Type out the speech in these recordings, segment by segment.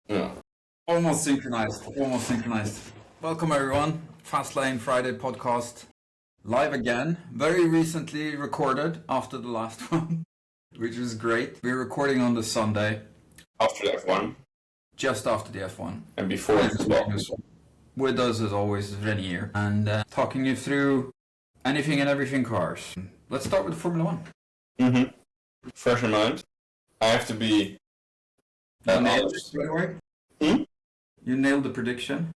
Yeah. Almost synchronized. Almost synchronized. Welcome everyone. Fastlane Friday podcast. Live again. Very recently recorded after the last one, which was great. We're recording on the Sunday. After the F1. Just after the F1. And before the football. With us as always is Vinny here. And talking you through anything and everything cars. Let's start with Formula 1. Mm-hmm. Fresh in mind. I have to be honest. By the way? You nailed the prediction.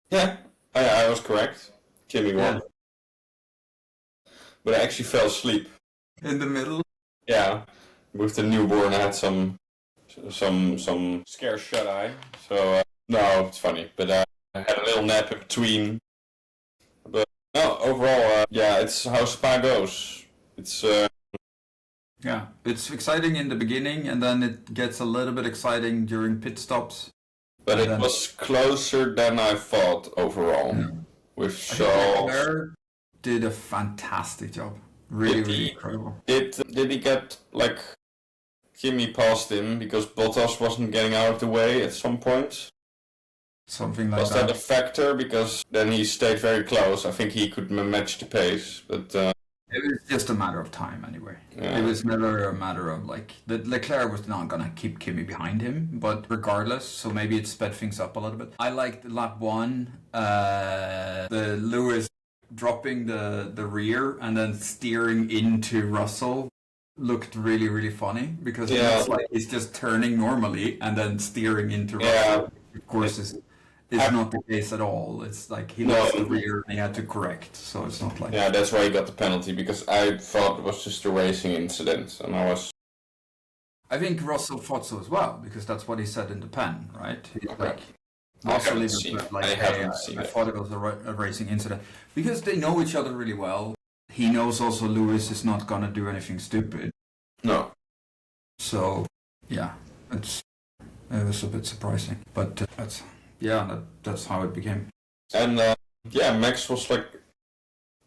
Yeah, I was correct. Kimmy won. But I actually fell asleep. In the middle? Yeah. With the newborn I had some scare shut eye. So no, it's funny. But I had a little nap in between. But no, overall, yeah, it's how Spa goes. It's yeah, it's exciting in the beginning, and then it gets a little bit exciting during pit stops. But it was closer than I thought overall. Yeah. With Charles, did a fantastic job. Really incredible. Did he get like Kimi passed him because Bottas wasn't getting out of the way at some point? Something like that. Was that a factor? Because then he stayed very close. I think he could match the pace, but. It was just a matter of time anyway. Yeah. It was never a matter of like Leclerc was not gonna keep Kimi behind him, but regardless, so maybe it sped things up a little bit. I liked lap 1, the Lewis dropping the rear and then steering into Russell looked really funny because it looks like he's just turning normally and then steering into Russell. Of course, it's not the case at all. It's like he lost the rear and he had to correct, so it's not like... Yeah, that's why he got the penalty, because I thought it was just a racing incident, and I think Russell thought so as well, because that's what he said in the pen, right? Okay. I thought it was a racing incident. Because they know each other really well. He knows also Lewis is not gonna do anything stupid. No. So, yeah, it was a bit surprising, but that's how it became. And Max was like,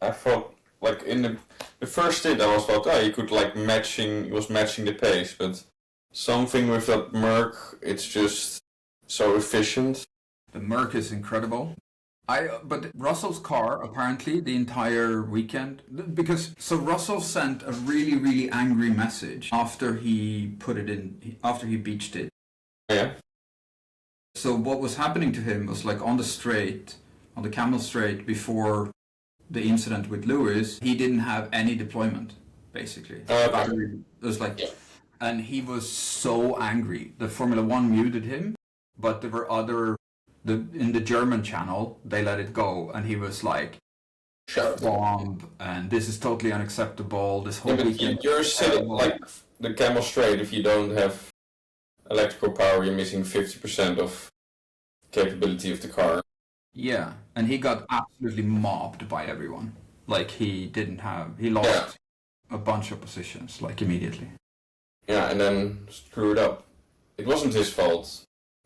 I thought like in the first stint I was thought he could like he was matching the pace, but something with that Merc, it's just so efficient. The Merc is incredible. But Russell's car apparently the entire weekend, because Russell sent a really angry message after he beached it. Yeah. So what was happening to him was like on the Camel Straight before the incident with Lewis, he didn't have any deployment, basically. It was like, and he was so angry. The Formula 1 muted him, but there were in the German channel, they let it go, and he was like, bomb, and this is totally unacceptable, this whole weekend. You're sitting like the Camel Straight, if you don't have electrical power, you're missing 50% of capability of the car. Yeah, and he got absolutely mobbed by everyone. Like he lost a bunch of positions, like immediately. Yeah, and then screwed up. It wasn't his fault,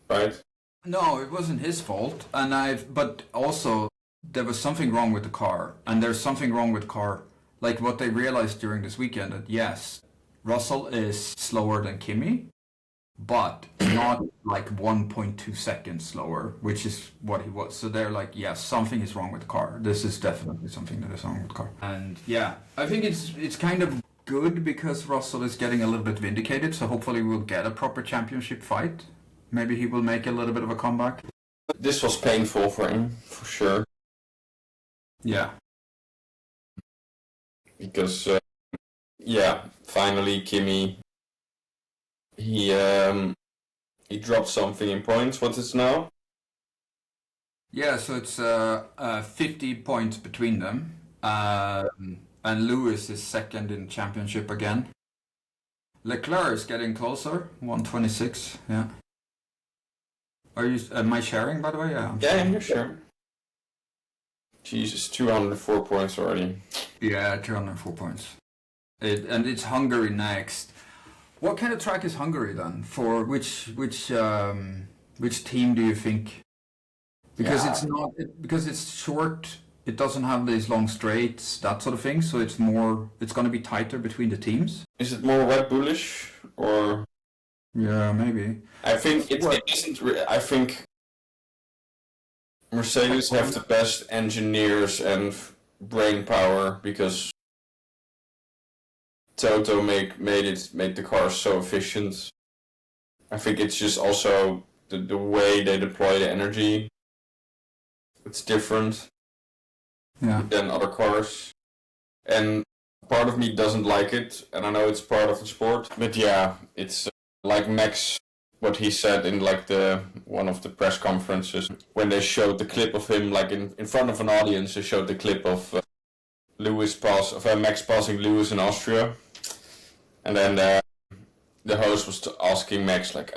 right? No, it wasn't his fault, but also there was something wrong with the car, and there's something wrong with the car. Like what they realized during this weekend, that yes, Russell is slower than Kimi, but not like 1.2 seconds slower, which is what he was. So they're like, yes, something is wrong with the car. This is definitely something that is wrong with the car. And yeah, I think it's kind of good because Russell is getting a little bit vindicated, so hopefully we'll get a proper championship fight. Maybe he will make a little bit of a comeback. This was painful for him, for sure. Yeah. Because, finally Kimi, he dropped something in points. What is it now? Yeah, so it's 50 points between them. And Lewis is second in championship again. Leclerc is getting closer, 126, yeah. Am I sharing, by the way? Yeah, you're sure. Jesus, 204 points already. Yeah, 204 points. And it's Hungary next. What kind of track is Hungary then? For which team do you think? Because because it's short. It doesn't have these long straights, that sort of thing. So it's going to be tighter between the teams. Is it more Red Bullish or? Yeah, maybe. I think Well, it isn't. I think Mercedes have the best engineers and brain power because Toto made the cars so efficient. I think it's just also the way they deploy the energy. It's different yeah. than other cars, and part of me doesn't like it, and I know it's part of the sport. But yeah, it's like Max, what he said in like the one of the press conferences when they showed the clip of him like in front of an audience. They showed the clip of Max passing Lewis in Austria, and then the host was asking Max like,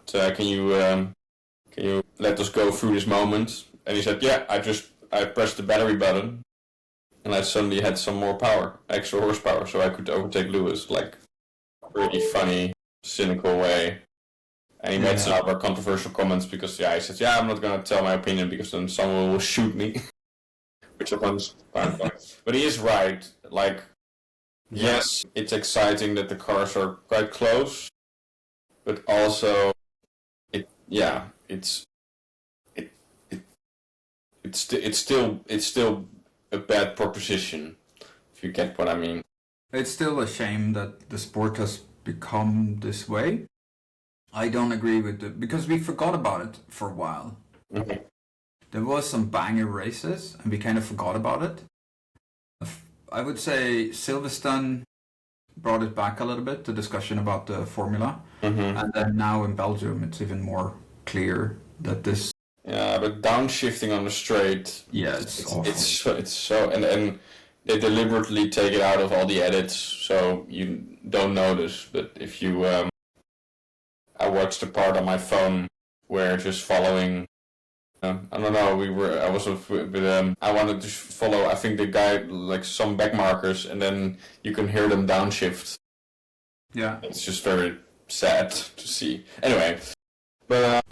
can you let us go through this moment? And he said, yeah, I pressed the battery button, and I suddenly had some more power, extra horsepower, so I could overtake Lewis. Like, really funny, cynical way. And he made some other controversial comments because, yeah, he said, yeah, I'm not gonna tell my opinion because then someone will shoot me. Which I find fine. But he is right. Like, yes, it's exciting that the cars are quite close, but also, it's it's still a bad proposition, if you get what I mean. It's still a shame that the sport has become this way. I don't agree with it because we forgot about it for a while. Mm-hmm. There was some banger races and we kind of forgot about it. I would say Silverstone brought it back a little bit, the discussion about the formula. Mm-hmm. And then now in Belgium it's even more clear that this... Yeah, but downshifting on the straight, it's awful. it's so and they deliberately take it out of all the edits so you don't notice. But if you I watched a part on my phone where just following. I don't know. I was with I wanted to follow. I think the guy like some back markers, and then you can hear them downshift. Yeah, it's just very sad to see. Anyway, but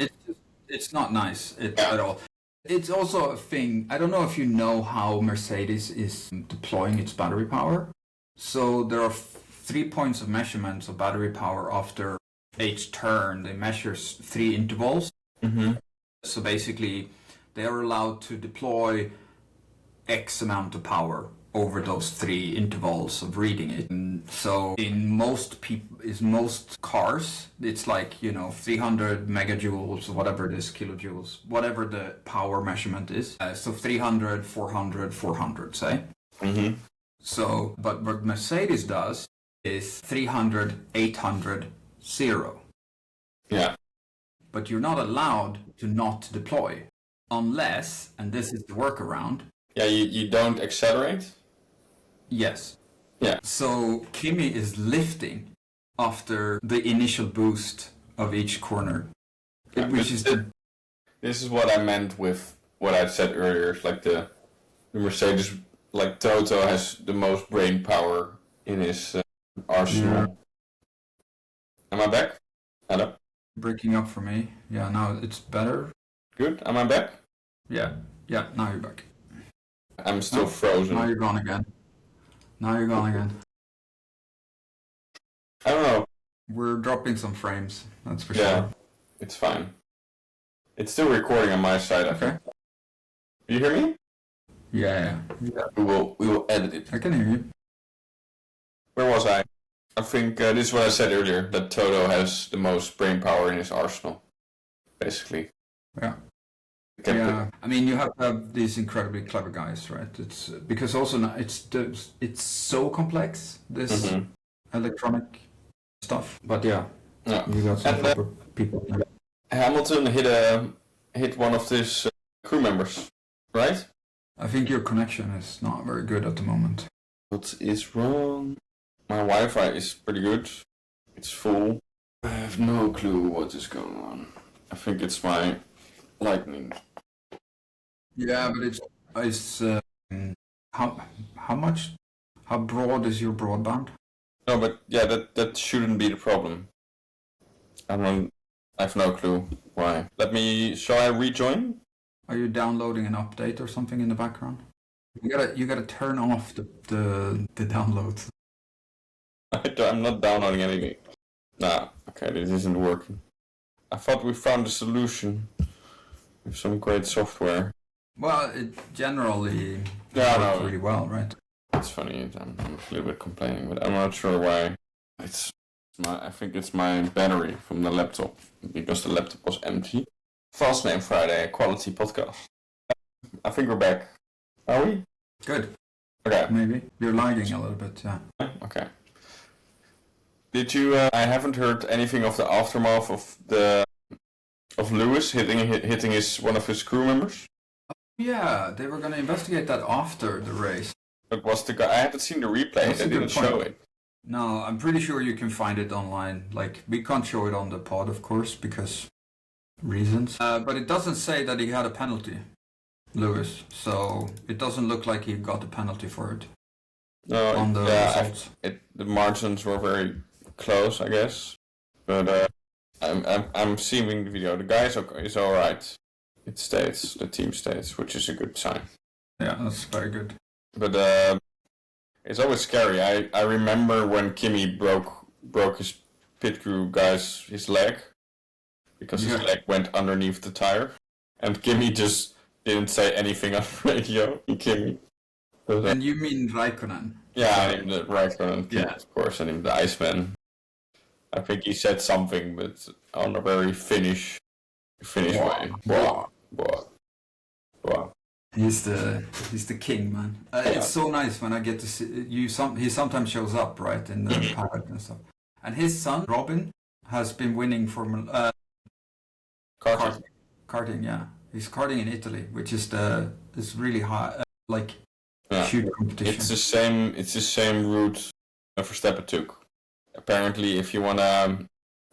it's not nice at all. It's also a thing. I don't know if you know how Mercedes is deploying its battery power. So there are 3 points of measurements of battery power after each turn. They measure 3 intervals. Mm-hmm. So basically, they are allowed to deploy X amount of power over those 3 intervals of reading it. And so in most cars, it's like 300 megajoules, whatever it is, kilojoules, whatever the power measurement is. So 300, 400, 400, say. Mm-hmm. So, but what Mercedes does is 300, 800, 0. Yeah. But you're not allowed to not deploy unless, and this is the workaround. Yeah, you don't accelerate? Yes. Yeah. So Kimi is lifting after the initial boost of each corner, which is This is what I meant with what I said earlier. Like the Mercedes, like Toto has the most brain power in his arsenal. Yeah. Am I back? Hello? Breaking up for me. Yeah, now it's better. Good. Am I back? Yeah, now you're back. I'm still frozen. Now you're gone again. I don't know. We're dropping some frames, that's for sure. It's fine. It's still recording on my side, I think. You hear me? Yeah. We will edit it. I can hear you. Where was I? I think this is what I said earlier, that Toto has the most brain power in his arsenal, basically. Yeah. I mean, you have to have these incredibly clever guys, right? It's because also now it's so complex, this electronic stuff. But you got some clever people. Hamilton hit one of his crew members, right? I think your connection is not very good at the moment. What is wrong? My Wi-Fi is pretty good. It's full. I have no clue what is going on. I think it's my lightning. Yeah, but it's how broad is your broadband? No, but yeah, that shouldn't be the problem. I have no clue why. Shall I rejoin? Are you downloading an update or something in the background? You gotta turn off the downloads. I'm not downloading anything. Nah, okay, this isn't working. I thought we found a solution with some great software. Well, it generally Yeah, works no. really well, right? It's funny. I'm a little bit complaining, but I'm not sure why. I think it's my battery from the laptop because the laptop was empty. Fast Name Friday, quality podcast. I think we're back. Are we? Good. Okay. Maybe you're lagging a little bit. Yeah. Okay. Did you? I haven't heard anything of the aftermath of Lewis hitting one of his crew members. Yeah, they were gonna investigate that after the race. It was the guy. I haven't seen the replay. That's They a good didn't point. show it. No, I'm pretty sure you can find it online. Like, we can't show it on the pod, of course, because reasons. But it doesn't say that he had a penalty, Lewis. So it doesn't look like he got a penalty for it. No, On the results. The margins were very close, I guess. But I'm seeing the video. The guy is all right. It states, the team states, which is a good sign. Yeah, that's very good. But it's always scary. I remember when Kimi broke his pit crew guy's his leg because his leg went underneath the tire, and Kimi just didn't say anything on the radio. Kimi. But, And you mean Raikkonen? yeah, I named the Raikkonen, Yeah. of course, I named the Iceman. I think he said something, but on a very Finnish way. Boah. He's the king, man. It's so nice when I get to see you. He sometimes shows up, right, in the paddock and stuff. And his son Robin has been winning for karting. Yeah, he's karting in Italy, which is really high, huge competition. It's the same route Verstappen took. Apparently, if you wanna,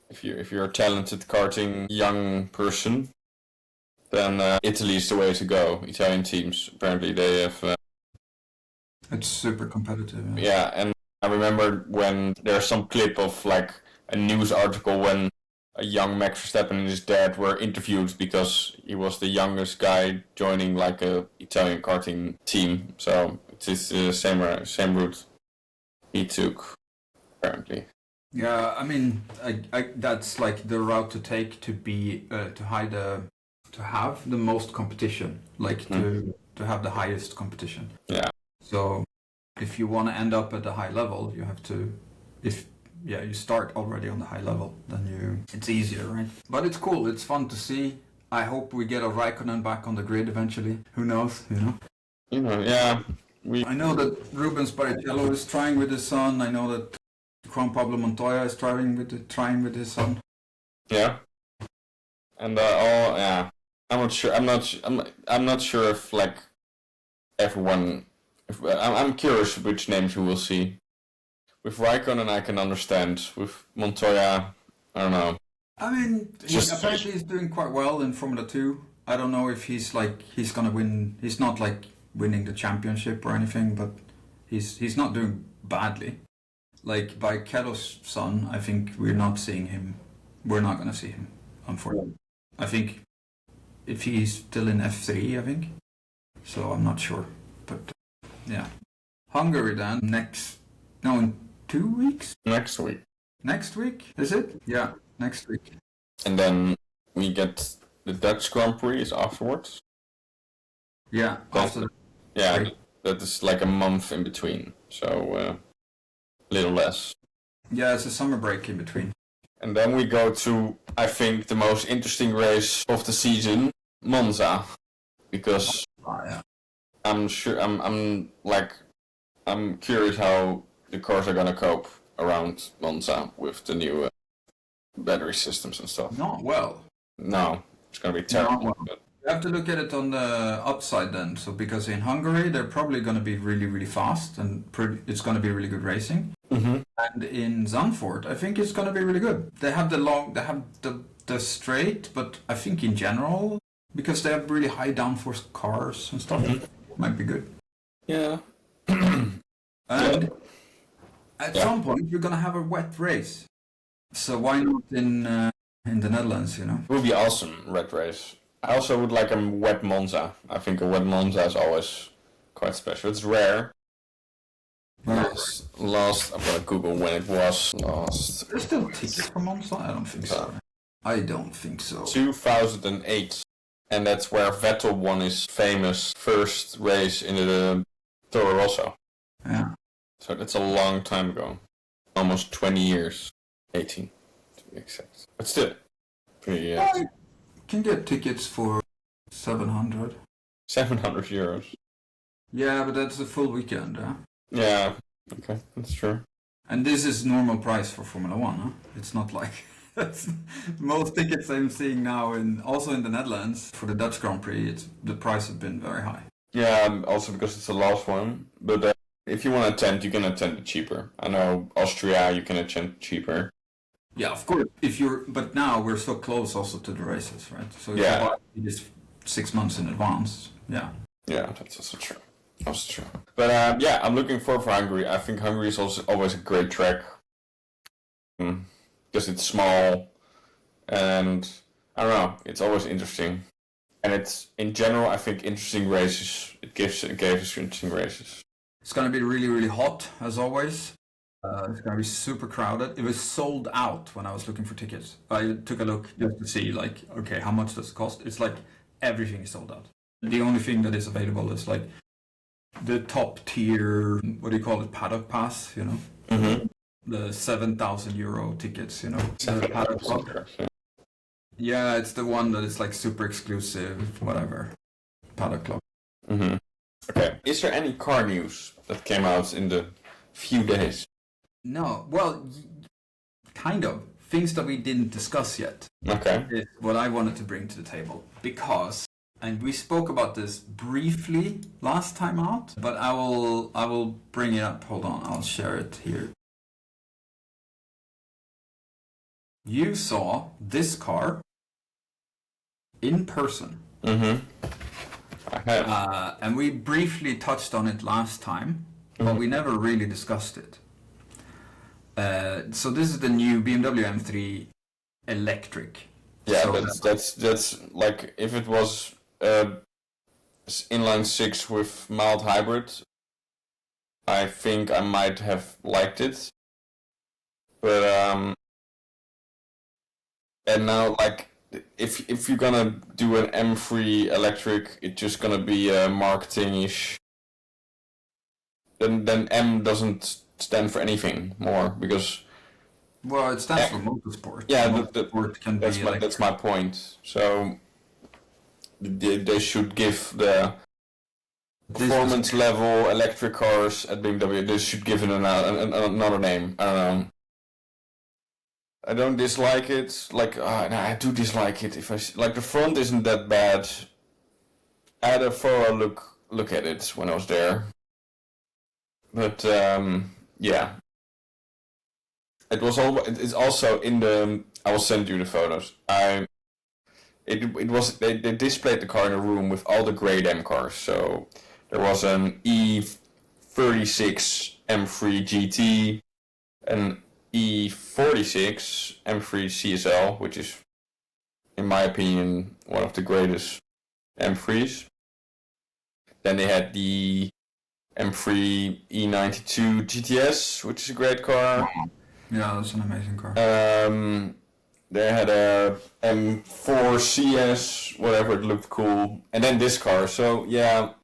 if you're a talented karting young person, then Italy is the way to go. Italian teams, apparently they have. It's super competitive. Yeah, and I remember when there's some clip of like a news article when a young Max Verstappen and his dad were interviewed because he was the youngest guy joining like a Italian karting team. So it's the same route he took, apparently. Yeah, I mean, I that's like the route to take to be to have the most competition, like to have the highest competition. Yeah. So if you want to end up at a high level, you have to, you start already on the high level, then it's easier, right? But it's cool, it's fun to see. I hope we get a Raikkonen back on the grid eventually. Who knows, Yeah. I know that Rubens Barrichello is trying with his son. I know that Juan Pablo Montoya is trying with his son. Yeah. And I'm not sure. I'm not sure if like everyone. I'm curious which names we will see. With Raikkonen, I can understand. With Montoya, I don't know. I mean, apparently he's doing quite well in Formula 2. I don't know if he's gonna win. He's not like winning the championship or anything, but he's not doing badly. Like Barrichello's son, I think we're not seeing him. We're not gonna see him, unfortunately. I think if he's still in F3, I think. So I'm not sure, but yeah. Hungary then in 2 weeks. Next week. Next week is it? Yeah, next week. And then we get the Dutch Grand Prix is afterwards. Yeah, after. That is like a month in between, so a little less. Yeah, it's a summer break in between. And then we go to, I think, the most interesting race of the season, Monza, because I'm curious how the cars are gonna cope around Monza with the new battery systems and stuff. Not well. No, it's gonna be terrible. But You have to look at it on the upside then. So because in Hungary they're probably going to be really, really fast and it's going to be really good racing. Mm-hmm. And in Zandvoort, I think it's going to be really good. They have the straight, but I think in general, because they have really high downforce cars and stuff, it might be good. Yeah. And at some point we're going to have a wet race. So why not in the Netherlands, It would be awesome, red race. I also would like a wet Monza. I think a wet Monza is always quite special. It's rare, Last, I'm gonna Google when it was last. There's still tickets for Monza? I don't think so. I don't think so. 2008, and that's where Vettel won his famous first race in the Toro Rosso. Yeah. So that's a long time ago, almost 20 years, 18 to be exact. But still, pretty. I can get tickets for 700. 700 euros. Yeah, but that's the full weekend. Yeah. Okay, that's true. And this is normal price for Formula One. Huh? It's not like most tickets I'm seeing now, also in the Netherlands for the Dutch Grand Prix. The price has been very high. Yeah, also because it's the last one. But if you want to attend, you can attend it cheaper. I know Austria, you can attend cheaper. Yeah, of course. But now we're so close also to the races, right? So if you buy this 6 months in advance. Yeah. Yeah, that's also true. That's true. But yeah, I'm looking forward for Hungary. I think Hungary is also always a great track. Because it's small, and I don't know, it's always interesting. And it's, in general, I think interesting races. It gave us interesting races. It's gonna be really, really hot, as always. It's gonna be super crowded. It was sold out when I was looking for tickets. I took a look just to see, like, okay, how much does it cost? It's like everything is sold out. The only thing that is available is like the top tier, what do you call it, paddock pass, you know? Mm-hmm. The 7,000 euro tickets, you know? The paddock club. Yeah, it's the one that is like super exclusive, whatever. Paddock club. Mm-hmm. Okay. Is there any car news that came out in the few days? No, well, kind of. Things that we didn't discuss yet. Okay. Is what I wanted to bring to the table. Because, and we spoke about this briefly last time out, but I will bring it up. Hold on, I'll share it here. You saw this car in person. Mm-hmm. I have. And we briefly touched on it last time, but we never really discussed it. So this is the new BMW M3 electric. Yeah, so that's like if it was inline six with mild hybrid, I think I might have liked it. But and now like if you're gonna do an M3 electric, it's just gonna be marketing-ish. Then M doesn't stand for anything more because. Well, it stands for motorsport. Yeah, motorsport can that's be that's my point. So they should give the performance level electric cars at BMW. They should give it another name. I don't know. I don't dislike it. Like no, I do dislike it. If I like the front isn't that bad. I had a thorough look at it when I was there. But yeah. It's also in the. I will send you the photos. It was they displayed the car in a room with all the grade M cars. So there was an E36 M3 GT, an E46 M3 CSL, which is, in my opinion, one of the greatest M3s. Then they had the M3 E92 GTS, which is a great car. Yeah, that's an amazing car. They had a M4 CS, whatever, it looked cool. And then this car, so yeah.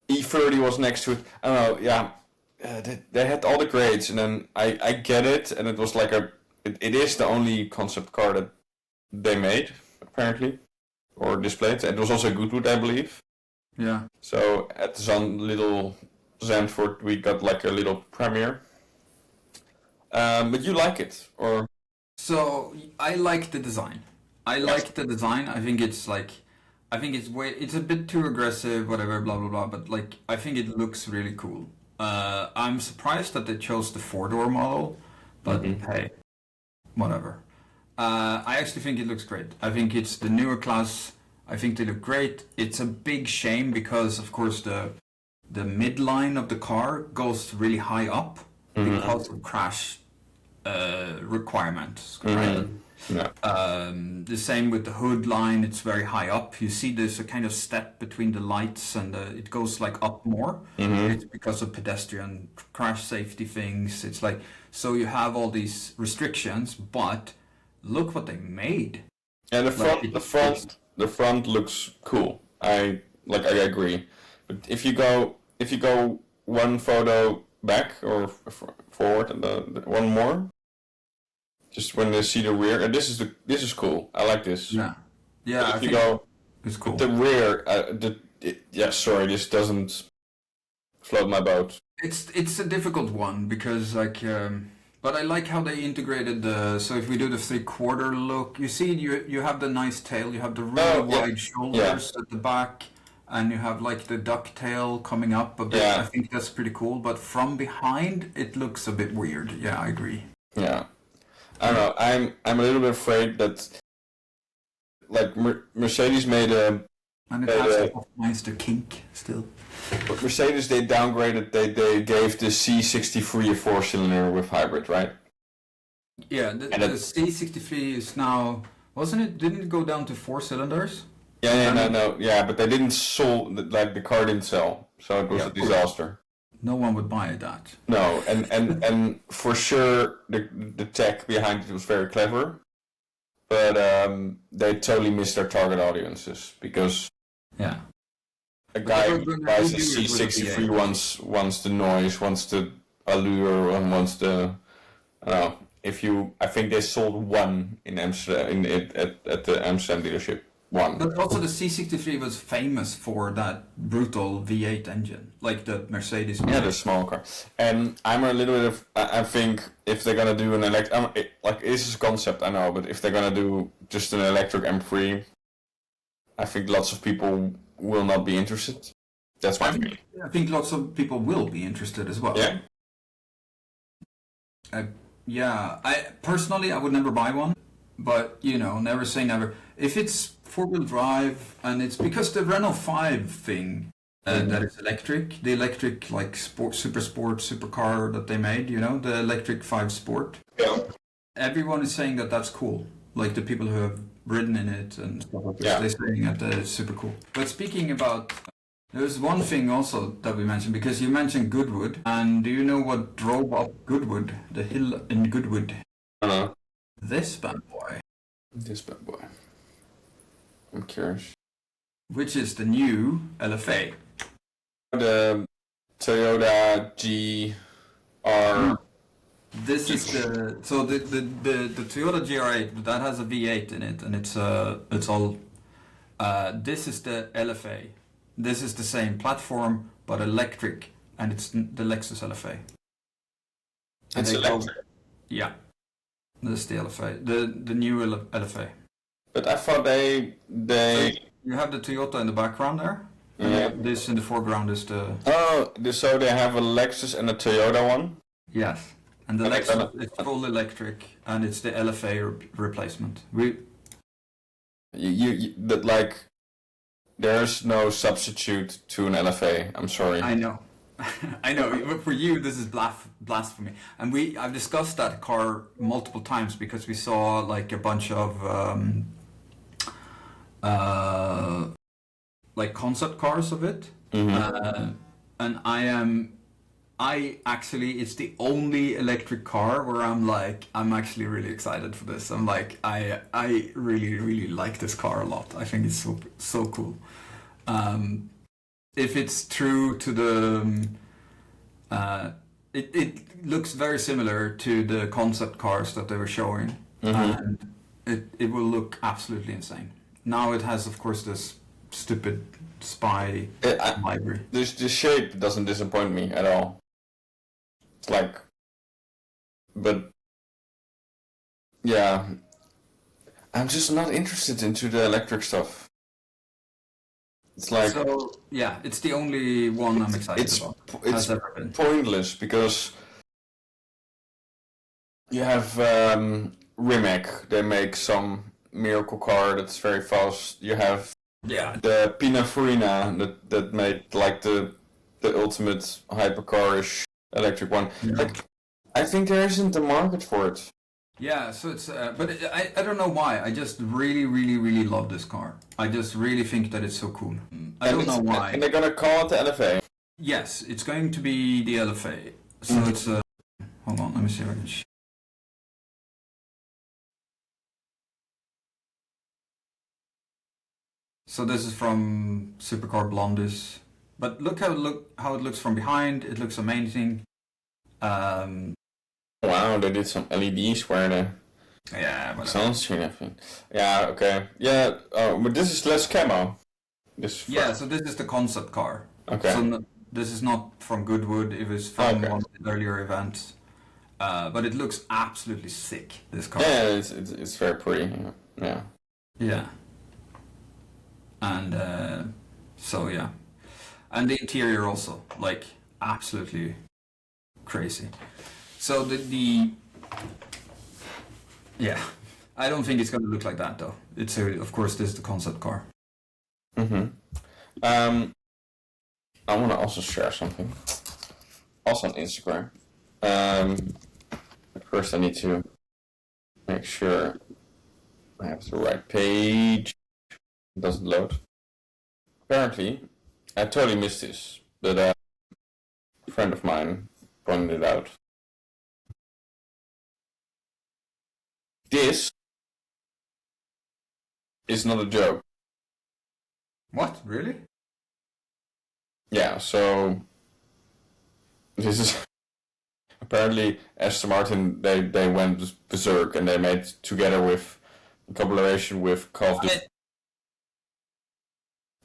E30 was next to it. I don't know, yeah. They had all the grades, and then I get it, and it was like it is the only concept car that they made, apparently. Or displayed. It was also Goodwood, I believe. Yeah. So at little Zandvoort, we got like a little premiere. But you like it, or? So I like the design. I think it's like, it's a bit too aggressive, whatever, blah blah blah. But like, I think it looks really cool. I'm surprised that they chose the 4-door model, but hey, whatever. I actually think it looks great. I think it's the newer class. I think they look great. It's a big shame because, of course, the midline of the car goes really high up because of crash requirements. Right? No. The same with the hood line, it's very high up. You see there's a kind of step between the lights and it goes like up more. It's because of pedestrian crash safety things. It's like, so you have all these restrictions, but look what they made. And Like, the front looks cool. I agree. But if you go one photo back or forward and one more, just when they see the rear, and this is cool. I like this. Yeah, yeah. But I if you think go it's cool. the rear, sorry, this doesn't float my boat. It's a difficult one because like, but I like how they integrated the. So if we do the 3/4 look, you see, you have the nice tail, you have the really wide shoulders at the back, and you have like the duck tail coming up a bit. Yeah. I think that's pretty cool. But from behind, it looks a bit weird. Yeah, I agree. Yeah, I don't know. I'm a little bit afraid that like Mercedes made a. And it has to optimize the kink still. But Mercedes, they downgraded. They gave the C63 a 4-cylinder with hybrid, right? Yeah, the C63 is now, wasn't it? Didn't it go down to 4 cylinders? Yeah, no, yeah. But they didn't the car didn't sell, so it was a disaster. No one would buy that. No, and for sure the tech behind it was very clever, but they totally missed their target audiences because. Yeah. A guy who buys a C63 wants the noise, wants the allure, and wants the. I don't know. I think they sold one in Amsterdam at the Amsterdam dealership. One. But also the C63 was famous for that brutal V8 engine, like the Mercedes. Yeah, the small car. And I'm a little bit of. I think if they're gonna do an electric, like this is a concept, I know, but if they're gonna do just an electric M3. I think lots of people will not be interested. That's my feeling. I think lots of people will be interested as well. Yeah. I personally I would never buy one, but never say never. If it's 4-wheel drive and it's because the Renault 5 thing that is electric, the electric like supercar that they made, the electric 5 Sport. Yeah. Everyone is saying that that's cool. Like the people who have ridden in it and stuff like this, they're saying that it's super cool. But speaking about, there's one thing also that we mentioned, because you mentioned Goodwood, and do you know what drove up Goodwood, the hill in Goodwood? This bad boy. This bad boy. I'm curious. Which is the new LFA. The Toyota GR. This is the Toyota GR8 that has a V8 in it, and it's all. This is the LFA. This is the same platform but electric, and it's the Lexus LFA. It's electric. Yeah, this is the LFA, the new LFA. But I thought they. So you have the Toyota in the background there. Yeah. This in the foreground is the. Oh, so they have a Lexus and a Toyota one. Yes. And the Lexus is full electric, and it's the LFA replacement. That like, there's no substitute to an LFA. I'm sorry. I know, I know. But for you, this is blasphemy. And I've discussed that car multiple times because we saw like a bunch of like concept cars of it, and I actually, it's the only electric car where I'm actually really excited for this. I'm like, I really, really like this car a lot. I think it's so cool. If it's true to the, it looks very similar to the concept cars that they were showing, and it will look absolutely insane. Now it has, of course, this stupid spy library. The shape doesn't disappoint me at all. It's like, but yeah, I'm just not interested into the electric stuff. It's like, so yeah, it's the only one I'm excited about. It's pointless because you have Rimac. They make some miracle car that's very fast. You have the Pininfarina that made like the ultimate hypercar-ish electric one. Yeah. Like, I think there isn't a market for it. Yeah, so it's, but I don't know why. I just really, really, really love this car. I just really think that it's so cool. I don't know why. And they're gonna call it the LFA. Yes, it's going to be the LFA. So it's, hold on, let me see if I can. So this is from Supercar Blondis. But look how it looks from behind. It looks amazing. Wow, they did some LEDs where the Yeah, sunscreen, I think. Yeah, okay. Yeah, but this is less camo. so this is the concept car. Okay. So this is not from Goodwood. It was from Okay. one of the earlier events. But it looks absolutely sick, this car. Yeah, it's very pretty. Yeah. Yeah. And so yeah. And the interior also, like, absolutely crazy. So the yeah, I don't think it's gonna look like that though. It's of course this is the concept car. Mm-hmm. I want to also share something. Also on Instagram. But first I need to make sure I have the right page. It doesn't load. Apparently, I totally missed this, but a friend of mine pointed it out. This is not a joke. What? Really? Yeah, so this is apparently Aston Martin. They went berserk and they made together with in collaboration with Call of Duty.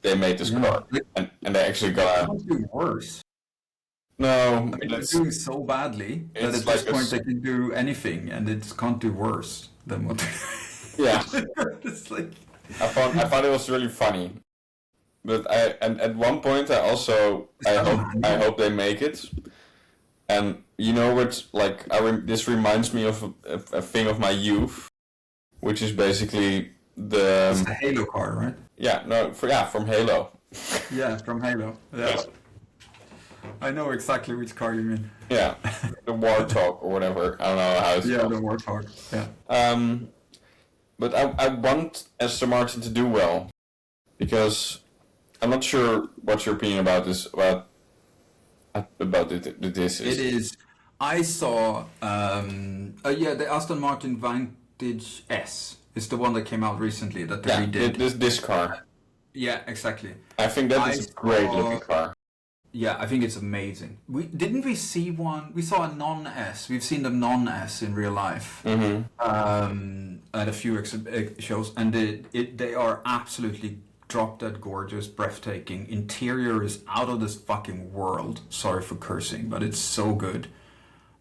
They made this car and they actually got. Can't do worse. No, I mean, they're doing so badly that it's at this like point they can do anything, and it can't do worse than what. Yeah. It's like I thought it was really funny, but at one point I hope they make it, and you know what, like this reminds me of a thing of my youth, which is basically it's the Halo car, right? from Halo. Yeah, from Halo. Yeah. I know exactly which car you mean. Yeah, the Warthog or whatever. I don't know how it's called. The Warthog. Yeah. But I want Aston Martin to do well, because I'm not sure what your opinion about this this is. It is. I saw. The Aston Martin Vantage S is the one that came out recently that they redid. This car. Yeah, exactly. I think that is a great looking car. Yeah, I think it's amazing. We see one? We saw a non-S. We've seen the non-S in real life at a few shows, and they are absolutely drop-dead gorgeous, breathtaking. Interior is out of this fucking world. Sorry for cursing, but it's so good.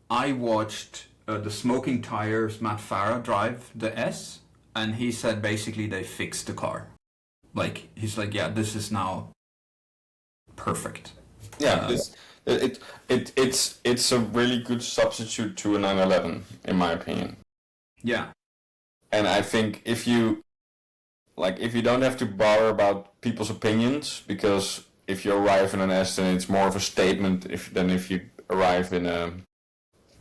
I watched the Smoking Tires Matt Farah drive the S, and he said basically they fixed the car. Like, he's like, yeah, this is now perfect. Yeah, it's a really good substitute to a 911 in my opinion. Yeah. And I think if you don't have to bother about people's opinions, because if you arrive in an S, then it's more of a statement than if you arrive in a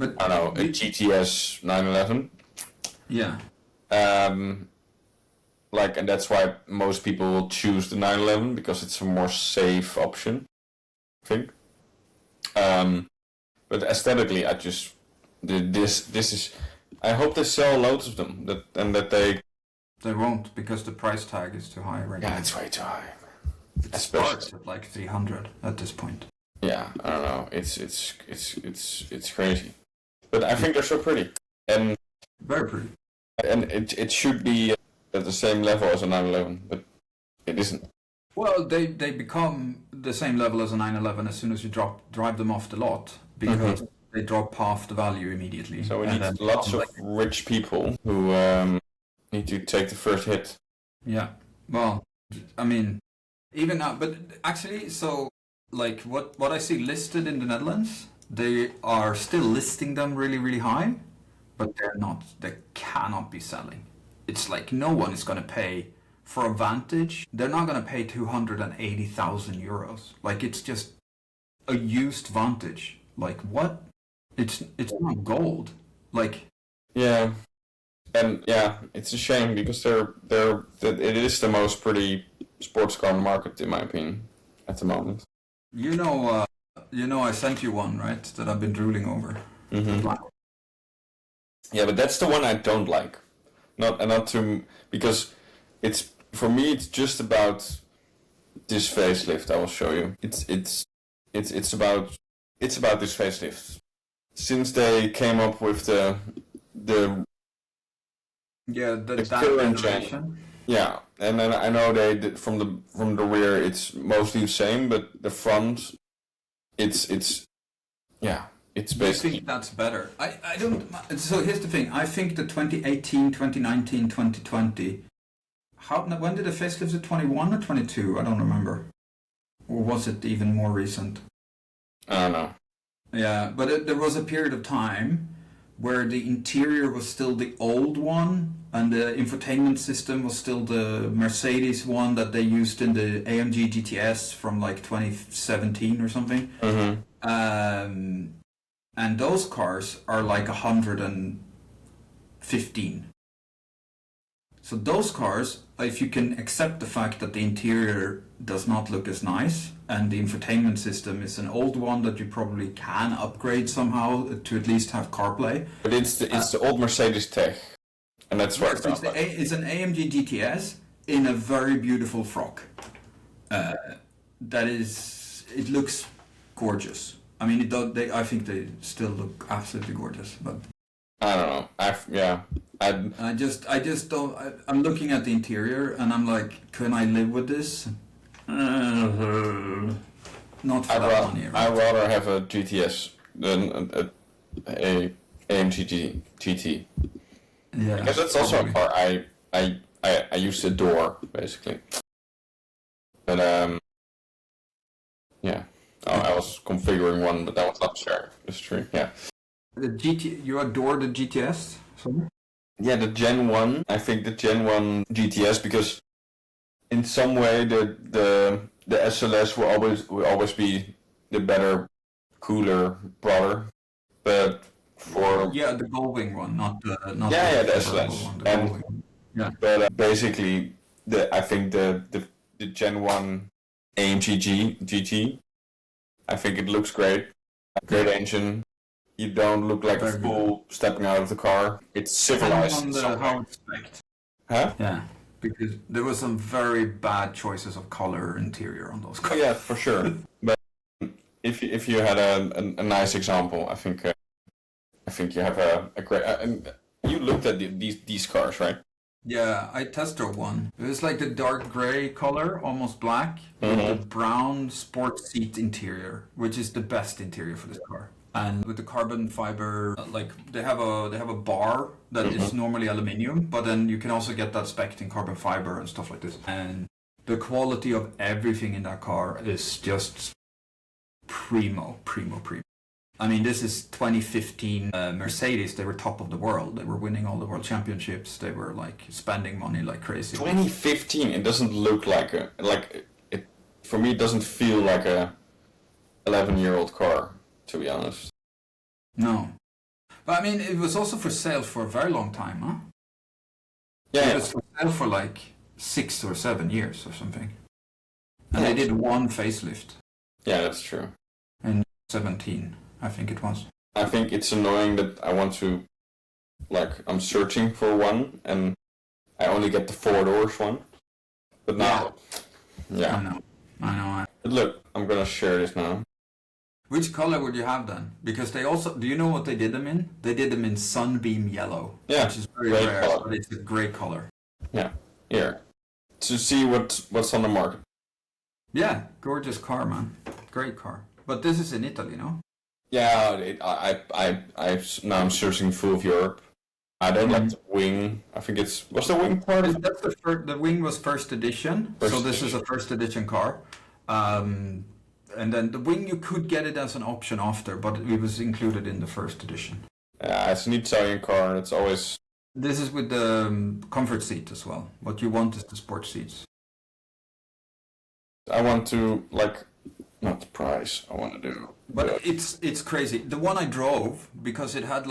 GTS 911. Yeah. And that's why most people will choose the 911, because it's a more safe option, I think. But aesthetically, this is. I hope they sell loads of them. That they. They won't, because the price tag is too high right now. Yeah, it's way too high. It starts at like 300 at this point. Yeah, I don't know. It's crazy, but I think they're so pretty and very pretty. And it should be at the same level as a 911, but it isn't. Well, they become the same level as a 911 as soon as you drive them off the lot, because they drop half the value immediately. So we need lots of rich people who need to take the first hit. Yeah. Well, I mean, even now, but actually, so like what I see listed in the Netherlands, they are still listing them really, really high, but they cannot be selling. It's like no one is going to pay for a Vantage. They're not going to pay 280,000 euros. Like, it's just a used Vantage. Like, what? It's not gold. Like, yeah. And yeah, it's a shame because it is the most pretty sports car market in my opinion at the moment. You know, I sent you one, right? That I've been drooling over. Mm-hmm. Yeah, but that's the one I don't like. Not to because it's for me it's just about this facelift. I will show you. It's about this facelift. Since they came up with the that current generation. gen, yeah, and then I know they did from the rear it's mostly the same, but the front it's yeah it's I basically think that's better. I don't. So here's the thing. I think the 2018, 2019, 2020. When did the facelift? At 21 or 22? I don't remember. Or was it even more recent? I don't know. Yeah, but there was a period of time where the interior was still the old one and the infotainment system was still the Mercedes one that they used in the AMG GTS from like 2017 or something. Mm-hmm. And those cars are like 115. So those cars, if you can accept the fact that the interior does not look as nice and the infotainment system is an old one that you probably can upgrade somehow to at least have CarPlay. But it's the old Mercedes tech, and that's what It's an AMG GTS in a very beautiful frock. It looks gorgeous. I mean, I think they still look absolutely gorgeous, but I don't know. I just don't. I'm looking at the interior and I'm like, can I live with this? Not for that money. Right? I'd rather have a GTS than a AMG GT. Yeah, because that's also a car I used to adore basically. But yeah. Oh, I was configuring one, but that was not sure. It's true. Yeah. The GT, you adore the GTS? Sorry? Yeah, the Gen 1. I think the Gen 1 GTS because in some way the SLS will always be the better, cooler brother. But for the Gullwing one, not the the SLS one, and yeah. But basically I think the Gen 1 AMG GT. I think it looks great. Great engine. You don't look like a fool stepping out of the car. It's civilized. On the how spec. Huh? Yeah, because there were some very bad choices of color interior on those cars. Yeah, for sure. But if you had a nice example, I think you have a great. You looked at these cars, right? Yeah, I test drove one. It was like the dark gray color, almost black, with the brown sports seat interior, which is the best interior for this car. And with the carbon fiber, like they have a bar that is normally aluminium, but then you can also get that spec in carbon fiber and stuff like this. And the quality of everything in that car is just primo. I mean, this is 2015 Mercedes. They were top of the world. They were winning all the world championships. They were like spending money like crazy. 2015. It doesn't look like it. For me, it doesn't feel like a 11-year-old car, to be honest. No, but I mean, it was also for sale for a very long time, huh? Yeah, it was for sale for like 6 or 7 years or something. And they did one facelift. Yeah, that's true. In 17. I think it was. I think it's annoying that I want to, I'm searching for one, and I only get the 4 doors one. But now, yeah. I know. But look, I'm gonna share this now. Which color would you have then? Because they also, do you know what they did them in? They did them in sunbeam yellow, which is very rare, but it's a great color. Yeah, here. To see what's on the market. Yeah, gorgeous car, man. Great car. But this is in Italy, no? Yeah, now I'm searching full of Europe. I don't like the wing. I think was the wing part of it? That's the wing was first edition, so this is a first edition car. And then the wing you could get it as an option after, but it was included in the first edition. Yeah, it's an Italian car, and it's always. This is with the comfort seat as well. What you want is the sports seats. I want to not the price. I want to do. But it's crazy. The one I drove, because it had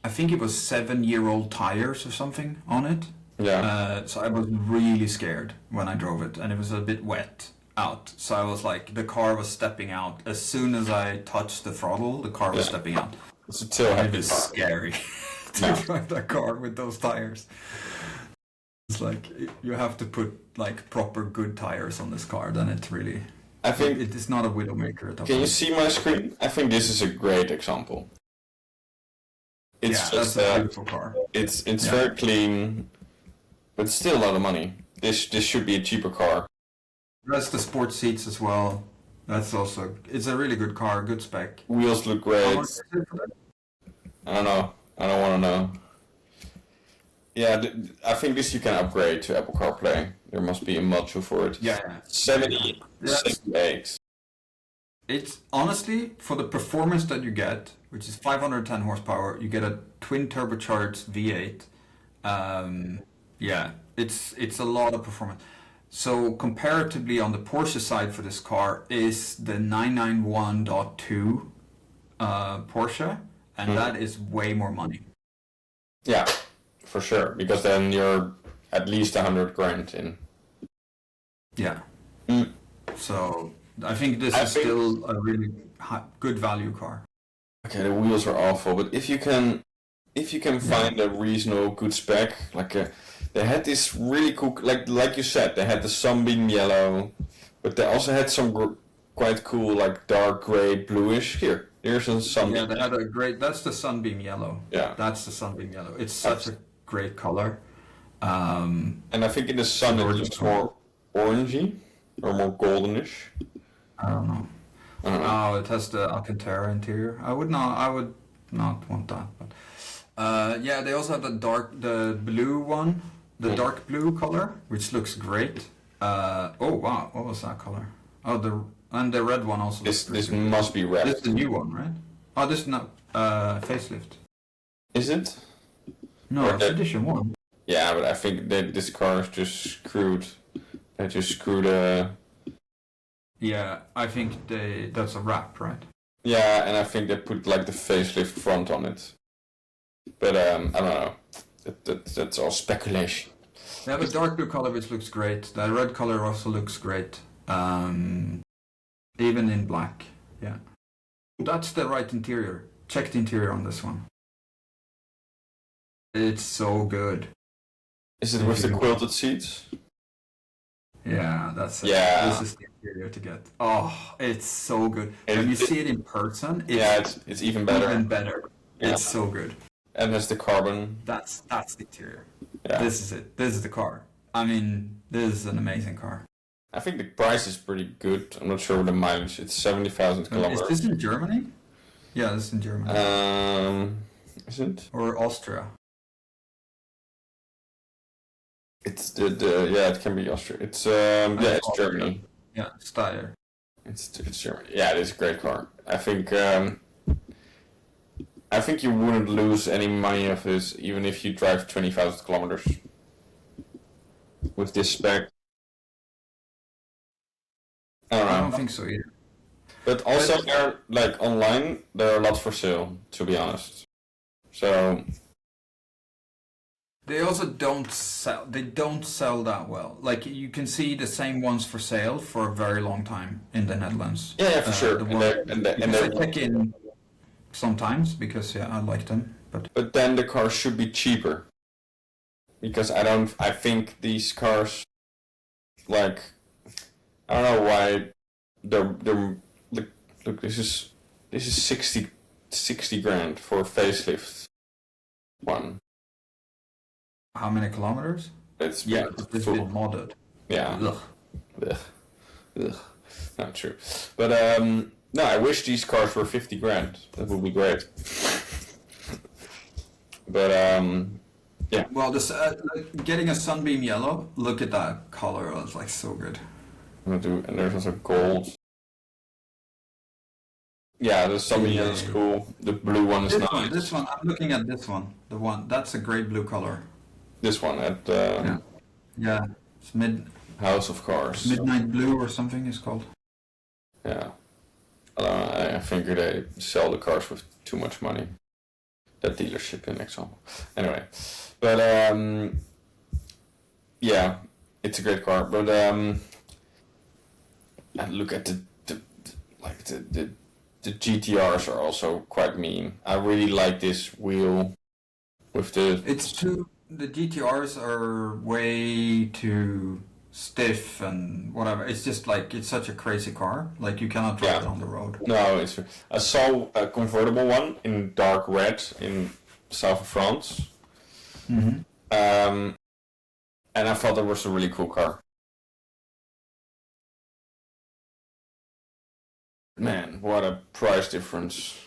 I think it was 7-year-old tires or something on it. Yeah. So I was really scared when I drove it, and it was a bit wet out. So I was like, the car was stepping out. As soon as I touched the throttle, the car was stepping out. It's a still It happy was car. scary to drive that car with those tires. It's like, you have to put like proper good tires on this car, then it's really... I think. It is not a Widowmaker at all. Can you see my screen? I think this is a great example. It's that's just a beautiful car. it's very clean, but still a lot of money. This should be a cheaper car. That's the sports seats as well. That's also... It's a really good car, good spec. Wheels look How great. much is it for that? I don't know. I don't want to know. Yeah, I think this you can upgrade to Apple CarPlay. There must be a module for it. Yeah. 78. It's honestly, for the performance that you get, which is 510 horsepower, you get a twin turbocharged V8. It's a lot of performance. So comparatively on the Porsche side for this car is the 991.2 Porsche, and that is way more money. Yeah, for sure. Because then you're at least 100 grand in. Yeah. So I think this is still a really good value car. Okay, the wheels are awful, but if you can find a reasonable good spec, they had this really cool, like you said, they had the sunbeam yellow, but they also had some quite cool dark gray bluish. Here's a sunbeam. Yeah, they had a great. That's the sunbeam yellow. Yeah, that's the sunbeam yellow. It's such a great color. And I think in the sun it looks more orangey or more goldenish. I don't know. Oh, it has the Alcantara interior. I would not want that. But they also have the blue one, the dark blue color, which looks great. Oh wow, what was that color? Oh, the red one also. This must be red. This is the new one, right? Oh, this is not facelift. Is it? No, it's edition 1. Yeah, but I think that this car is just screwed. They just screwed Yeah, I think that's a wrap, right? Yeah, and I think they put the facelift front on it. But I don't know. That's all speculation. They have a dark blue color which looks great. The red color also looks great. Even in black. Yeah. That's the right interior. Check the interior on this one. It's so good. Is it with the quilted seats? Yeah, that's it. Yeah. This is the interior to get. Oh, it's so good. When you see it in person, it's even better. Even better. Yeah. It's so good. And there's the carbon. That's the interior. Yeah. This is it. This is the car. I mean, this is an amazing car. I think the price is pretty good. I'm not sure what the mileage. It's 70,000 kilometers. Is this in Germany? Yeah, this is in Germany. Is it? Or Austria? It's it can be Austria. It's it's Germany. Yeah, Steyr. It's Germany. Yeah, it is a great car. I think you wouldn't lose any money of this even if you drive 20,000 kilometers with this spec. I don't think so either. But also, they're online. There are a lot for sale, to be honest. So they also don't sell. They don't sell that well. Like you can see the same ones for sale for a very long time in the Netherlands. Yeah, for sure. And they check in sometimes because I like them. But then the cars should be cheaper. Because I think these cars, I don't know why they're look this is 60 grand for a facelift one. How many kilometers? It's it's been modded. Yeah. Ugh. Not true. But no, I wish these cars were 50 grand. That would be great. But yeah. Well, this getting a sunbeam yellow. Look at that color. It's so good. And there's also gold. Yeah, the sunbeam yellow is cool. The blue one is nice. This one. I'm looking at this one. The one that's a great blue color. This one at yeah. It's House of Cars. Midnight Blue or something is called. Yeah. I think they sell the cars with too much money. that dealership in example. Anyway, but yeah, it's a great car. But and look at the GTRs are also quite mean. I really like this wheel with the. The GTRs are way too stiff and whatever. It's just like it's such a crazy car. Like you cannot drive it on the road. No, it's. I saw a convertible one in dark red in south of France. Mm-hmm. And I thought that was a really cool car. Man, what a price difference.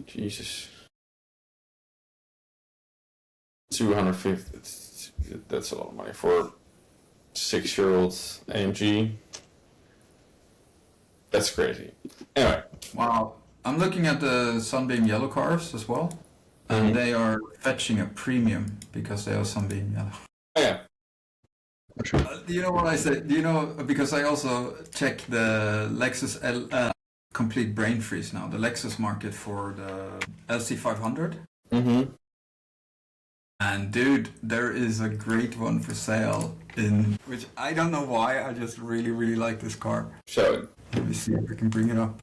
Jesus. 250, that's a lot of money for 6-year-old AMG. That's crazy. Anyway. Wow. I'm looking at the Sunbeam yellow cars as well. And they are fetching a premium because they are Sunbeam yellow. Oh, yeah. Do you know what I said? Do you know, because I also check the Lexus complete brain freeze now, the Lexus market for the LC500. Mm-hmm. And dude, there is a great one for sale in, which I don't know why, I just really, really like this car. Show it. Let me see if I can bring it up.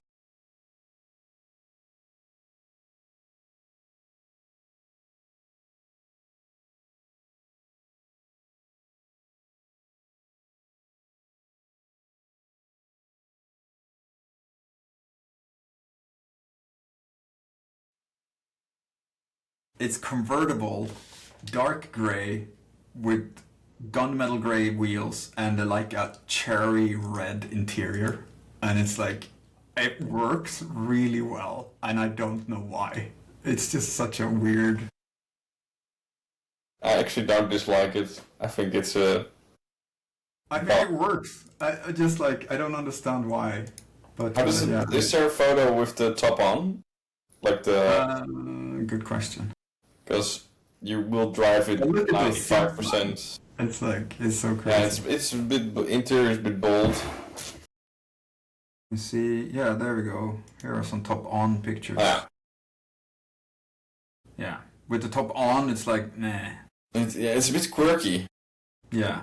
It's convertible, dark gray, with gunmetal gray wheels and like a cherry red interior. And it's like, it works really well, and I don't know why. It's just such a weird... I actually don't dislike it. I think it's a... I think it works. I just like, I don't understand why. But how does it, is there a photo with the top on? Like the... good question. Because you will drive it 95%. It's like, it's so crazy. Yeah, it's a bit, interior is a bit bold. You see, yeah, there we go. Here are some top on pictures. Yeah. Yeah. With the top on, it's like, nah. It's a bit quirky. Yeah.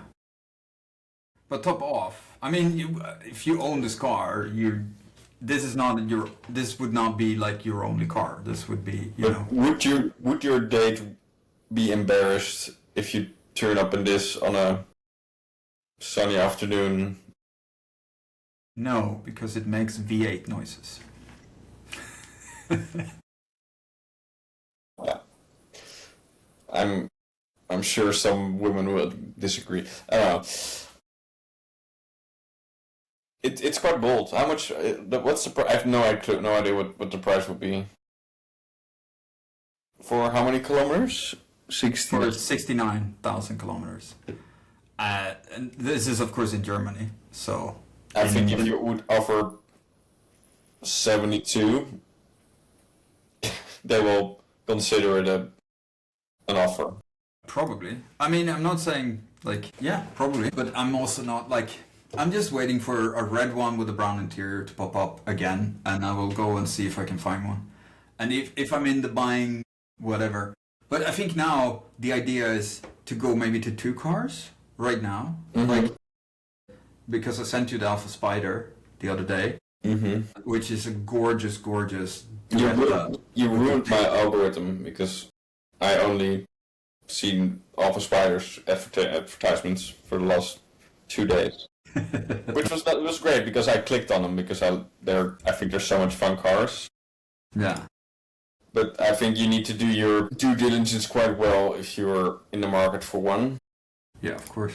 But top off, I mean, if you own this car, this would not be like your only car. This would be, you know. Would your date be embarrassed if you turn up in this on a sunny afternoon? No, because it makes V8 noises. Yeah. I'm sure some women will disagree. I don't know. It's quite bold. How much? What's the price? I have no idea what the price would be. For how many kilometers? 60. For 69,000 kilometers. And this is of course in Germany. So I think if you would offer 72, they will consider it an offer. Probably. I mean, I'm not saying like, yeah, probably, but I'm also not like, I'm just waiting for a red one with a brown interior to pop up again, and I will go and see if I can find one. And if I'm in the buying whatever. But I think now the idea is to go maybe to 2 cars right now. Mm-hmm. Like, because I sent you the Alpha Spider the other day, which is a gorgeous. You ruined my algorithm because I only seen Alpha Spiders advertisements for the last 2 days. Which was great because I clicked on them because I think they're so much fun cars. Yeah. But I think you need to do your due diligence quite well if you're in the market for one. Yeah, of course.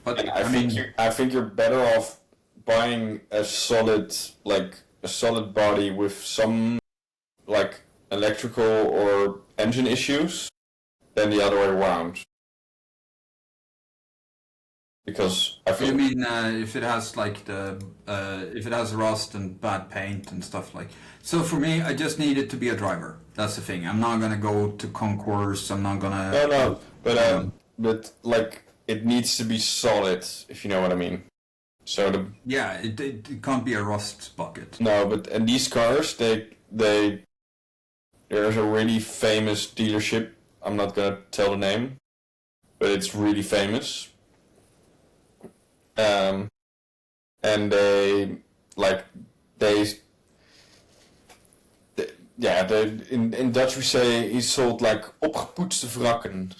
But and I think you're better off buying a solid body with some like electrical or engine issues than the other way around. Because I feel. You mean if it has like if it has rust and bad paint and stuff like. So for me, I just need it to be a driver. That's the thing. I'm not gonna go to concourse. I'm not gonna. No. But like it needs to be solid, if you know what I mean. So it can't be a rust bucket. No, and these cars they there's a really famous dealership. I'm not gonna tell the name, but it's really famous. And in Dutch we say he sold like opgepoetste wrakken,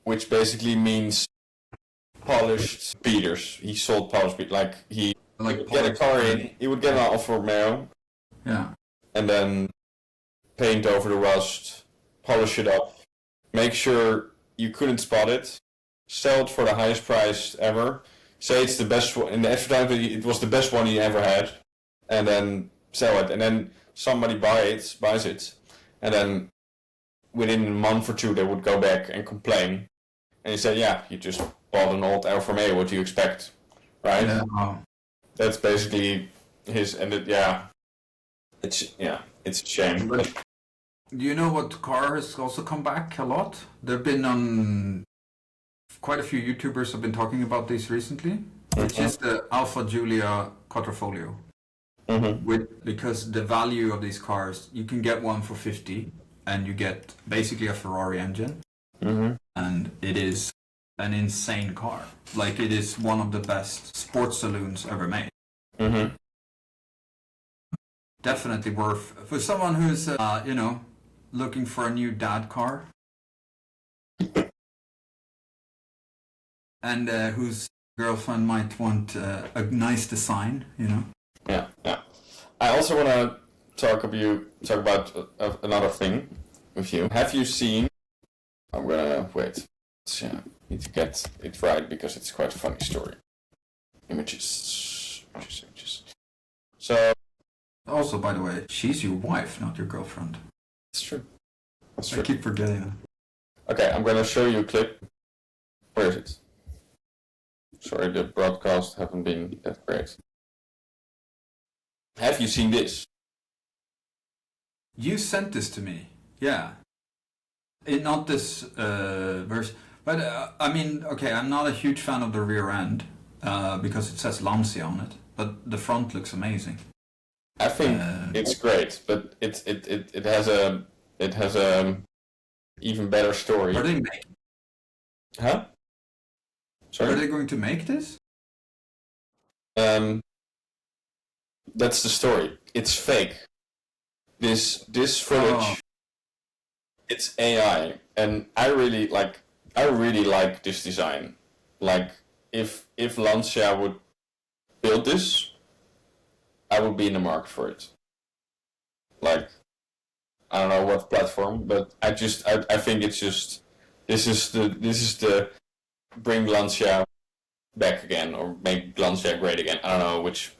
which basically means polished speeders. He sold polished speed, like he would get a car in, he would get an Alfa Romeo, and then paint over the rust, polish it up, make sure you couldn't spot it, sell it for the highest price ever, say it's the best one, in the advertisement it was the best one he ever had, and then sell it, and then somebody buys it, and then within a month or two they would go back and complain, and he said, yeah, you just bought an old Alfa Romeo, what do you expect, right? Yeah. That's basically his, and it's a shame. But do you know what car has also come back a lot? There've been quite a few YouTubers have been talking about this recently, which is the Alfa Giulia Quattrofoglio. Because the value of these cars, you can get one for 50 and you get basically a Ferrari engine, and it is an insane car. Like, it is one of the best sports saloons ever made. Definitely worth, for someone who's looking for a new dad car and whose girlfriend might want a nice design, Yeah. I also want to talk about another thing with you. Have you seen? I'm gonna wait. Yeah, need to get it right because it's quite a funny story. Images. So. Also, by the way, she's your wife, not your girlfriend. It's true. I keep forgetting that. Okay, I'm gonna show you a clip. Where is it? Sorry, the broadcast haven't been that great. Have you seen this? You sent this to me, yeah. Not this version, but I mean, okay, I'm not a huge fan of the rear end because it says Lancia on it, but the front looks amazing. I think it's great, but it has a even better story. Are they making? Huh? Sorry. Are they going to make this? That's the story. It's fake. This footage. It's AI, and I really like this design. Like, if Lancia would build this, I would be in the market for it. Like, I don't know what platform, but I think it's just this is the bring Lancia back again, or make Lancia great again. I don't know which.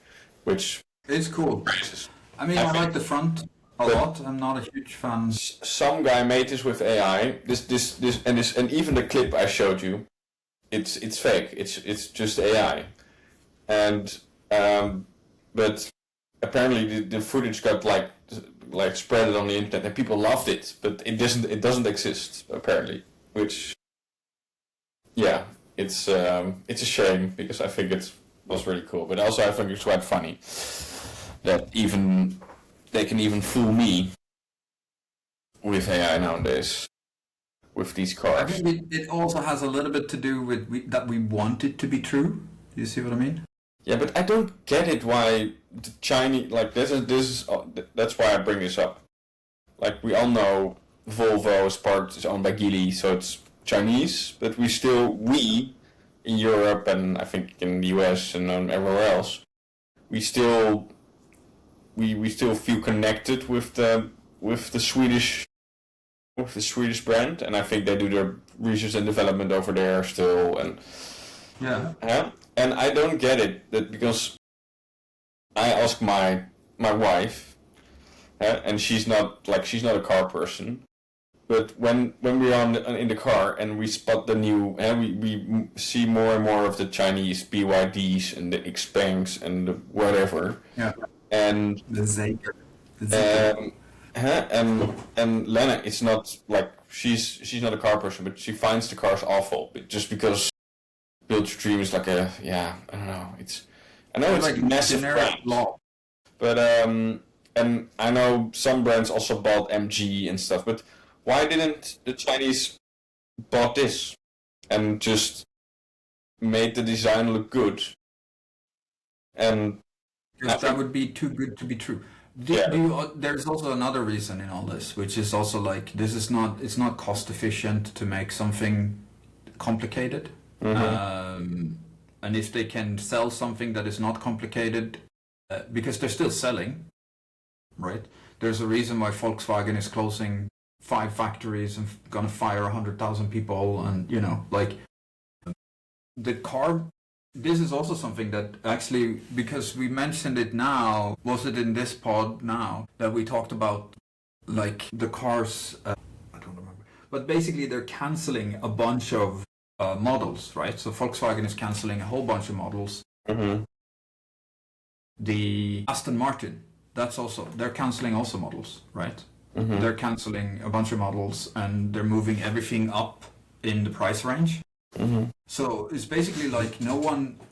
It's cool. Phrases. I mean, I like the front a lot. I'm not a huge fan. Some guy made this with AI. This and even the clip I showed you, it's fake. It's just AI, and but apparently the footage got like spread on the internet and people loved it, but it doesn't exist apparently, which it's a shame because I think it was really cool, but also I think it's quite funny that even they can even fool me with AI nowadays with these cars. I think it also has a little bit to do with that we want it to be true. Do you see what I mean? Yeah, but I don't get it why the Chinese, like, this is that's why I bring this up. Like, we all know Volvo is owned by Geely, so it's Chinese, but we in Europe and I think in the US and everywhere else, we still feel connected with the Swedish brand, and I think they do their research and development over there still, and and I don't get it, that because I ask my wife, and she's not a car person, but when we're in the car and we spot the new, we see more and more of the Chinese BYDs and the Xpangs and the whatever, and the Zeker. And Lena, it's not like she's not a car person, but she finds the cars awful, just because Build Your Dream is like I don't know, I know it's like a massive brand, but and I know some brands also bought MG and stuff, but why didn't the Chinese bought this and just made the design look good? And Because that would be too good to be true. There's also another reason in all this, which is also like it's not cost efficient to make something complicated. And if they can sell something that is not complicated, because they're still selling, right? There's a reason why Volkswagen is closing 5 factories and gonna fire 100,000 people, and like the car. This is also something that actually, because we mentioned it now, was it in this pod now that we talked about, like the cars? I don't remember, but basically they're canceling a bunch of models, right? So Volkswagen is canceling a whole bunch of models. The Aston Martin, they're canceling also models, right? They're canceling a bunch of models and they're moving everything up in the price range. So it's basically like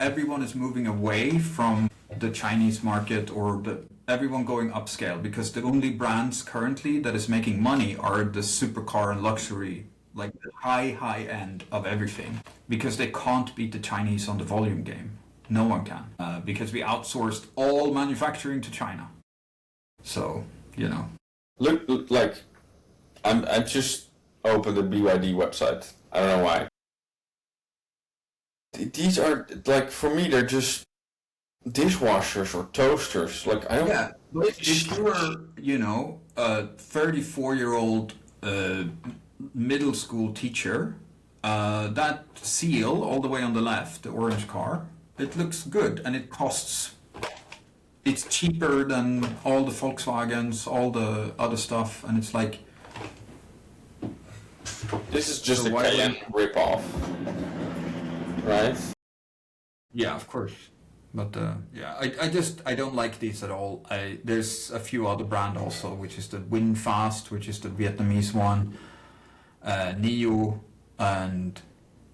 everyone is moving away from the Chinese market, or everyone going upscale, because the only brands currently that is making money are the supercar and luxury, like the high end of everything, because they can't beat the Chinese on the volume game. No one can, because we outsourced all manufacturing to China. So, Look, like, I just opened the BYD website. I don't know why. These are, like, for me, they're just dishwashers or toasters. Like, I don't... Yeah, but if you are, a 34-year-old middle school teacher, that seal all the way on the left, the orange car, it looks good, and it's cheaper than all the Volkswagens, all the other stuff, and it's like... This is just a Cayenne ripoff, right? Yeah, of course. But I don't like these at all. There's a few other brand also, which is the Winfast, which is the Vietnamese one, Neo, and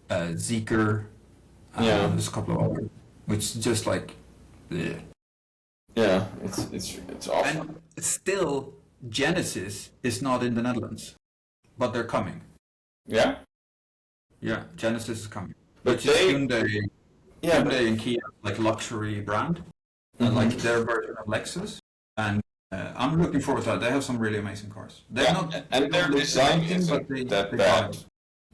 Zeekr. There's a couple of others, which is just like, bleh. Yeah, it's awful. And still, Genesis is not in the Netherlands, but they're coming. Yeah? Yeah, Genesis is coming. But Which is Hyundai. Yeah, Hyundai and Kia, like luxury brand, like their version of Lexus, and I'm looking forward to that. They have some really amazing cars. And their design isn't that bad,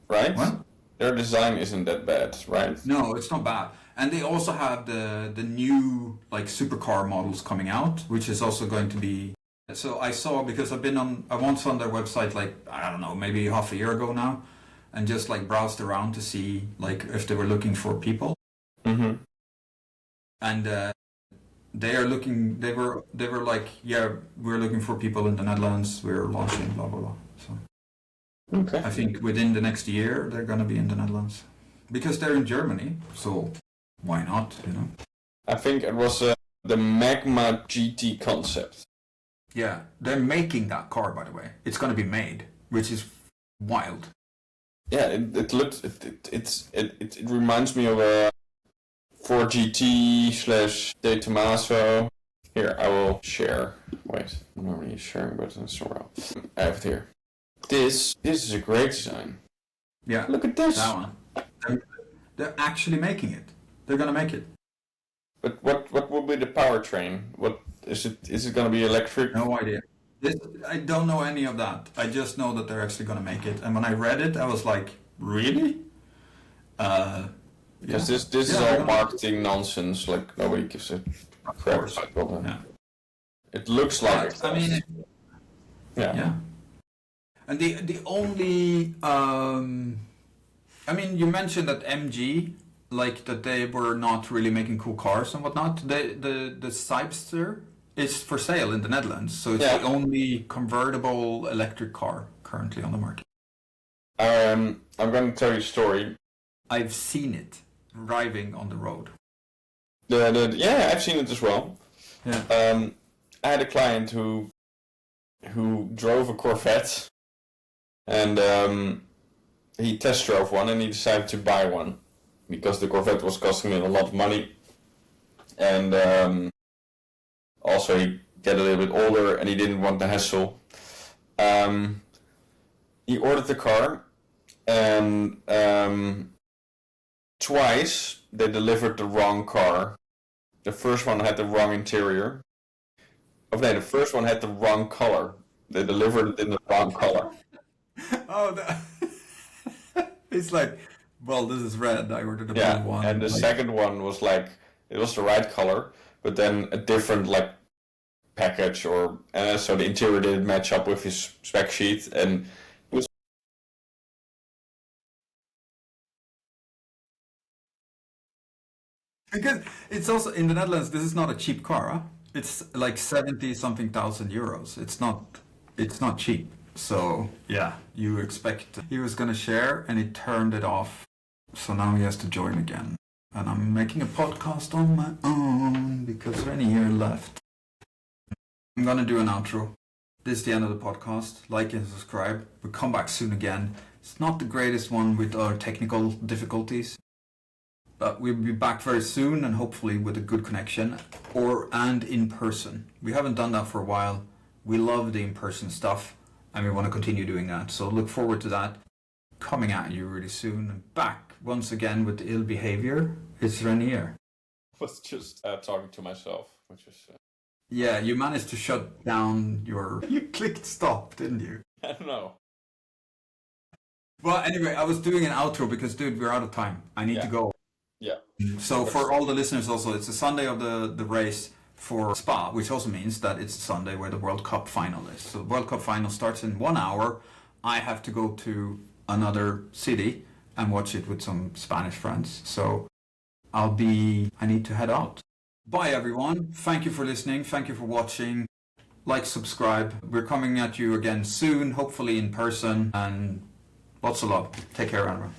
right? What? Their design isn't that bad, right? No, it's not bad. And they also have the new like supercar models coming out, which is also going to be. So I saw, because I once on their website, like, I don't know, maybe half a year ago now, and just like browsed around to see like if they were looking for people. And they were like, yeah, we're looking for people in the Netherlands, we're launching, blah blah blah. So Okay. I think within the next year they're gonna be in the Netherlands, because they're in Germany, so why not, I think it was the Magma GT concept. Yeah, they're making that car, by the way. It's gonna be made, which is wild. Yeah, it looks it reminds me of a 4GT / De Tomaso. Here, I will share. Wait, I'm not really sharing, but it's somewhere else. I have it here. This is a great design. Yeah, Look at this. that one. They're actually making it. They're gonna make it. But what will be the powertrain? What is it? Is it gonna be electric? No idea. I don't know any of that. I just know that they're actually gonna make it. And when I read it, I was like, really? Because this is all marketing nonsense. Like, nobody gives a crap about it. It looks like it. I mean, yeah. And the only I mean, you mentioned that MG, like that they were not really making cool cars and whatnot. The Cypster is for sale in the Netherlands, so it's the only convertible electric car currently on the market. I'm going to tell you a story. I've seen it driving on the road. Yeah, I've seen it as well. Yeah. I had a client who drove a Corvette, and he test drove one, and he decided to buy one because the Corvette was costing him a lot of money, and also he get a little bit older and he didn't want the hassle. He ordered the car, and twice they delivered the wrong car. The first one had the wrong interior. The first one had the wrong color. They delivered it in the wrong color. Oh, it's like, well, this is red. I ordered the blue Yeah, one. and the second one was like, it was the right color, but then a different like package, or so the interior didn't match up with his spec sheet, and it was. Because it's also in the Netherlands. This is not a cheap car. Huh? It's like 70 something thousand euros. It's not cheap. So yeah, you expect he was gonna share and he turned it off. So now he has to join again. And I'm making a podcast on my own because there any here left. I'm gonna do an outro. This is the end of the podcast. Like and subscribe. We'll come back soon again. It's not the greatest one with our technical difficulties. But we'll be back very soon, and hopefully with a good connection and in person. We haven't done that for a while. We love the in-person stuff, and we want to continue doing that. So look forward to that coming at you really soon. And back once again with the ill behavior. It's Renier. Was just talking to myself, which is. Yeah, you managed to shut down your. You clicked stop, didn't you? I don't know. Well, anyway, I was doing an outro because, dude, we're out of time. I need to go. Yeah. So for all the listeners also, it's the Sunday of the race for Spa, which also means that it's the Sunday where the World Cup final is. So the World Cup final starts in 1 hour. I have to go to another city and watch it with some Spanish friends. So I need to head out. Bye everyone. Thank you for listening. Thank you for watching. Like, subscribe. We're coming at you again soon, hopefully in person, and lots of love. Take care, everyone.